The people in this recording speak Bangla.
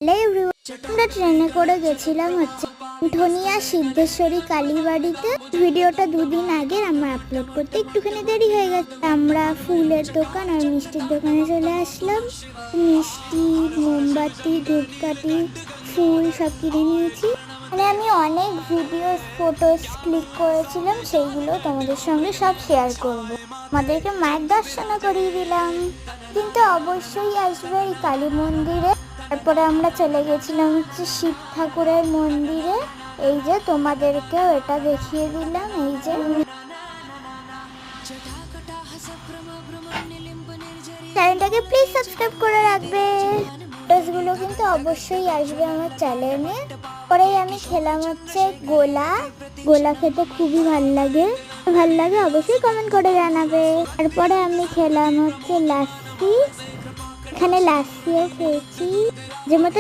হ্যালো এভরিওয়ান, আমরা ট্রেনে করে গেছিলাম ধনিয়া সিদ্ধেশ্বরী কালীবাড়িতে। ভিডিওটা দুদিন আগে আমরা আপলোড করতে একটুখানি দেরি হয়ে গেছে। আমরা ফুলের দোকান আর মিষ্টির দোকানে চলে আসলাম। মিষ্টি, মোমবাতি, ধূপকাঠি, ফুল সব কিনে নিয়েছি। মানে আমি অনেক ভিডিওস ফটোস ক্লিক করেছিলাম, সেইগুলো তোমাদের সঙ্গে সব শেয়ার করব। আমাদেরকে মায়ের দর্শনও করিয়ে দিলাম, কিন্তু অবশ্যই আসবে এই কালী মন্দিরে। তারপরে আমরা চলে গেছিলাম শিব ঠাকুরের মন্দিরে। এই যে তোমাদেরকেও এটা দেখিয়ে দিলাম। এই যে চ্যানেলটাকে প্লিজ সাবস্ক্রাইব করে রাখবে। ভিডিওসগুলো কিন্তু অবশ্যই আসবে আমার চ্যানেলে। পরে আমি খেলাম গোলা খেতে খুবই ভালো লাগে অবশ্যই কমেন্ট করে জানাবে। তারপরে আমি খেলাম লাস্সি। এখানে লাস্সিও খেয়েছি, যে মতো